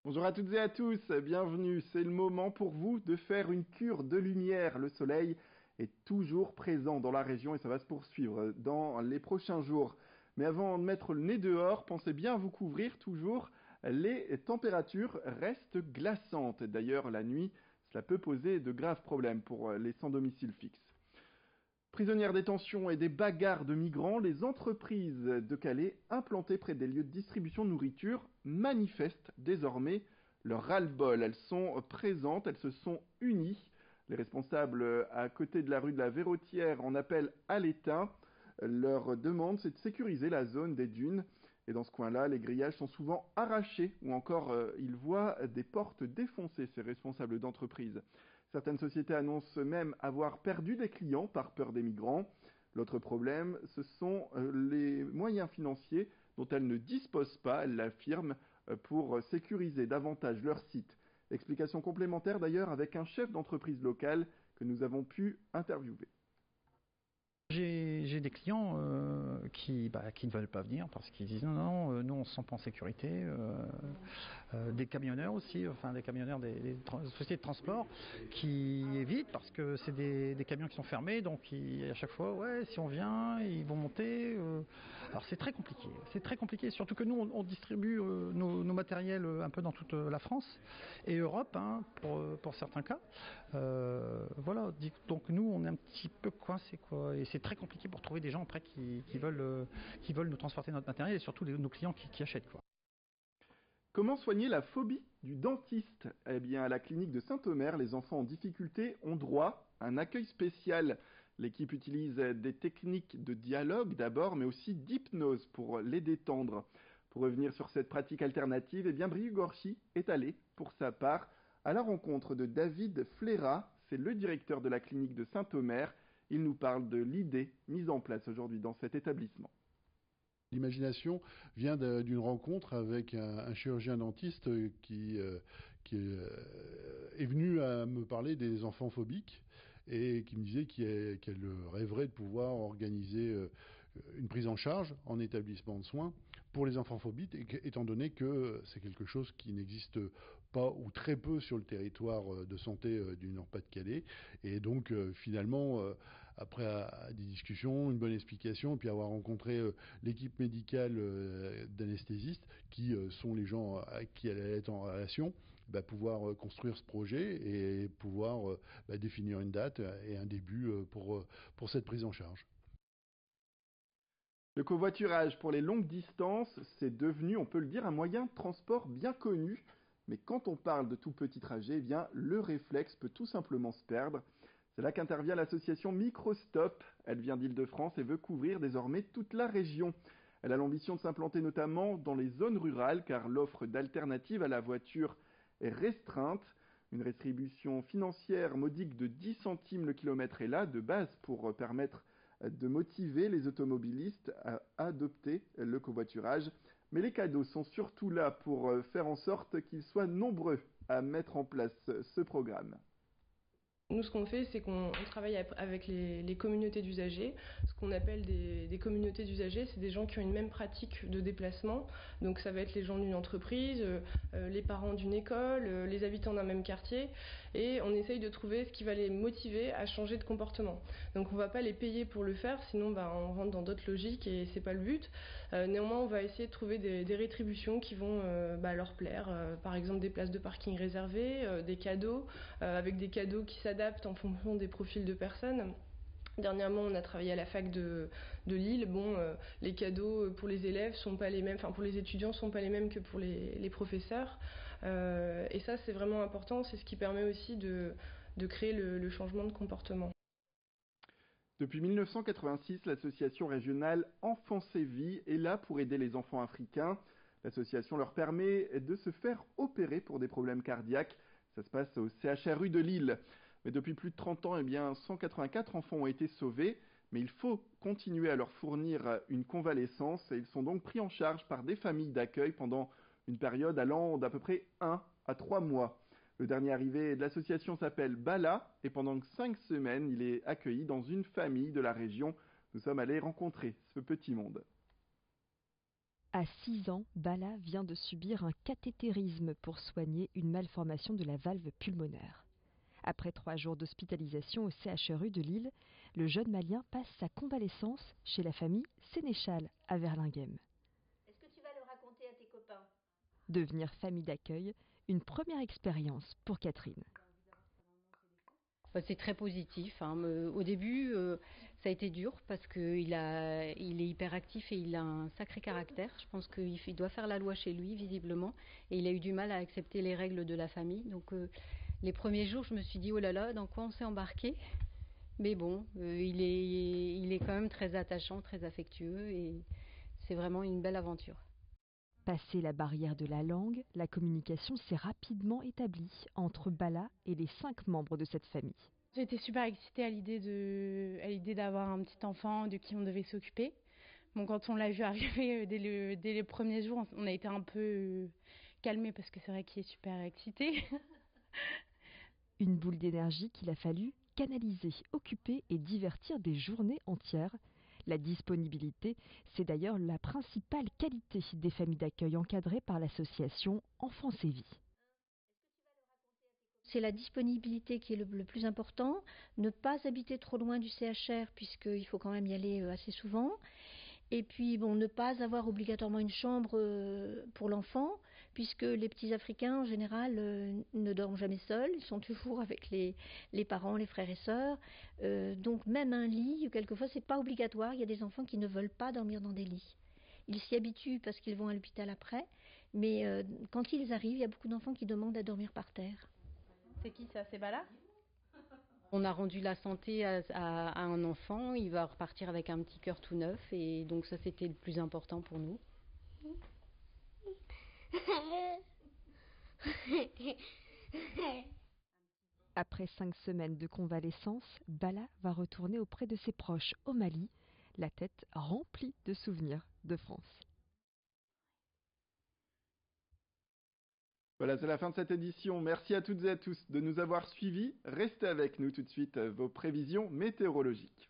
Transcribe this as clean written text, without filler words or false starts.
Bonjour à toutes et à tous, bienvenue. C'est le moment pour vous de faire une cure de lumière. Le soleil est toujours présent dans la région et ça va se poursuivre dans les prochains jours. Mais avant de mettre le nez dehors, pensez bien à vous couvrir toujours. Les températures restent glaçantes. D'ailleurs, la nuit, cela peut poser de graves problèmes pour les sans domicile fixe. Prisonnières détention et des bagarres de migrants, les entreprises de Calais implantées près des lieux de distribution de nourriture manifestent désormais leur ras-le-bol. Elles sont présentes, elles se sont unies. Les responsables à côté de la rue de la Verrotière en appellent à l'État. Leur demande, c'est de sécuriser la zone des dunes. Et dans ce coin-là, les grillages sont souvent arrachés ou encore ils voient des portes défoncées, ces responsables d'entreprise. Certaines sociétés annoncent même avoir perdu des clients par peur des migrants. L'autre problème, ce sont les moyens financiers dont elles ne disposent pas, elles l'affirment, pour sécuriser davantage leur site. Explication complémentaire d'ailleurs avec un chef d'entreprise locale que nous avons pu interviewer. J'ai des clients qui ne veulent pas venir parce qu'ils disent non, nous on se sent pas en sécurité. Des camionneurs aussi, enfin des camionneurs des sociétés de transport qui évitent parce que c'est des camions qui sont fermés, donc à chaque fois, ouais, si on vient, ils vont monter. Alors c'est très compliqué, surtout que nous on distribue nos matériels un peu dans toute la France et Europe, hein, pour certains cas. Voilà, donc nous on est un petit peu coincés quoi, et c'est très compliqué pour trouver des gens après qui veulent nous transporter notre matériel et surtout nos clients qui achètent quoi. Comment soigner la phobie du dentiste? Eh bien, à la clinique de Saint-Omer, les enfants en difficulté ont droit à un accueil spécial. L'équipe utilise des techniques de dialogue d'abord, mais aussi d'hypnose pour les détendre. Pour revenir sur cette pratique alternative, eh bien, Briou Gorchi est allé, pour sa part, à la rencontre de David Fléra. C'est le directeur de la clinique de Saint-Omer. Il nous parle de l'idée mise en place aujourd'hui dans cet établissement. L'imagination vient d'une rencontre avec un chirurgien dentiste qui est venu à me parler des enfants phobiques et qui me disait qu'elle rêverait de pouvoir organiser une prise en charge en établissement de soins pour les enfants phobiques, étant donné que c'est quelque chose qui n'existe pas ou très peu sur le territoire de santé du Nord-Pas-de-Calais. Et donc finalement, après des discussions, une bonne explication, et puis avoir rencontré l'équipe médicale d'anesthésistes, qui sont les gens avec qui elle allait être en relation, pouvoir construire ce projet et pouvoir définir une date et un début pour cette prise en charge. Le covoiturage pour les longues distances, c'est devenu, on peut le dire, un moyen de transport bien connu. Mais quand on parle de tout petit trajet, eh bien, le réflexe peut tout simplement se perdre. C'est là qu'intervient l'association Microstop. Elle vient d'Île-de-France et veut couvrir désormais toute la région. Elle a l'ambition de s'implanter notamment dans les zones rurales car l'offre d'alternatives à la voiture est restreinte. Une rétribution financière modique de 10 centimes le kilomètre est là, de base, pour permettre de motiver les automobilistes à adopter le covoiturage. Mais les cadeaux sont surtout là pour faire en sorte qu'ils soient nombreux à mettre en place ce programme. Nous, ce qu'on fait, c'est qu'on travaille avec les communautés d'usagers. Ce qu'on appelle des communautés d'usagers, c'est des gens qui ont une même pratique de déplacement. Donc ça va être les gens d'une entreprise, les parents d'une école, les habitants d'un même quartier. Et on essaye de trouver ce qui va les motiver à changer de comportement. Donc on ne va pas les payer pour le faire, sinon on rentre dans d'autres logiques et c'est pas le but. Néanmoins, on va essayer de trouver des rétributions qui vont leur plaire. Par exemple, des places de parking réservées, des cadeaux, avec des cadeaux qui s'adaptent en fonction des profils de personnes. Dernièrement, on a travaillé à la fac de Lille. Les cadeaux pour les élèves sont pas les mêmes, pour les étudiants sont pas les mêmes que pour les professeurs. Et ça, c'est vraiment important. C'est ce qui permet aussi de créer le changement de comportement. Depuis 1986, l'association régionale Enfance et Vie est là pour aider les enfants africains. L'association leur permet de se faire opérer pour des problèmes cardiaques. Ça se passe au CHRU de Lille. Mais depuis plus de 30 ans, 184 enfants ont été sauvés. Mais il faut continuer à leur fournir une convalescence et ils sont donc pris en charge par des familles d'accueil pendant une période allant d'à peu près 1 à 3 mois. Le dernier arrivé de l'association s'appelle Bala et pendant 5 semaines, il est accueilli dans une famille de la région. Nous sommes allés rencontrer ce petit monde. À 6 ans, Bala vient de subir un cathétérisme pour soigner une malformation de la valve pulmonaire. Après 3 jours d'hospitalisation au CHRU de Lille, le jeune Malien passe sa convalescence chez la famille Sénéchal à Verlinghem. Est-ce que tu vas le raconter à tes copains ? Devenir famille d'accueil, une première expérience pour Catherine. C'est très positif. Au début, ça a été dur parce qu'il est hyperactif et il a un sacré caractère. Je pense qu'il doit faire la loi chez lui, visiblement. Et il a eu du mal à accepter les règles de la famille. Donc les premiers jours, je me suis dit, oh là là, dans quoi on s'est embarqué ? Mais bon, il est quand même très attachant, très affectueux et c'est vraiment une belle aventure. Passé la barrière de la langue, la communication s'est rapidement établie entre Bala et les 5 membres de cette famille. J'étais super excitée à l'idée d'avoir un petit enfant de qui on devait s'occuper. Bon, quand on l'a vu arriver dès les premiers jours, on a été un peu calmés parce que c'est vrai qu'il est super excité. Une boule d'énergie qu'il a fallu canaliser, occuper et divertir des journées entières. La disponibilité, c'est d'ailleurs la principale qualité des familles d'accueil encadrées par l'association Enfance et Vie. C'est la disponibilité qui est le plus important, ne pas habiter trop loin du CHR puisqu'il faut quand même y aller assez souvent. Et puis ne pas avoir obligatoirement une chambre pour l'enfant, puisque les petits Africains en général ne dorment jamais seuls, ils sont toujours avec les parents, les frères et sœurs. Donc même un lit, quelquefois c'est pas obligatoire, il y a des enfants qui ne veulent pas dormir dans des lits. Ils s'y habituent parce qu'ils vont à l'hôpital après, mais quand ils arrivent, il y a beaucoup d'enfants qui demandent à dormir par terre. C'est qui ça, c'est Bala ? On a rendu la santé à un enfant, il va repartir avec un petit cœur tout neuf et donc ça c'était le plus important pour nous. Après 5 semaines de convalescence, Bala va retourner auprès de ses proches au Mali, la tête remplie de souvenirs de France. Voilà, c'est la fin de cette édition. Merci à toutes et à tous de nous avoir suivis. Restez avec nous tout de suite, vos prévisions météorologiques.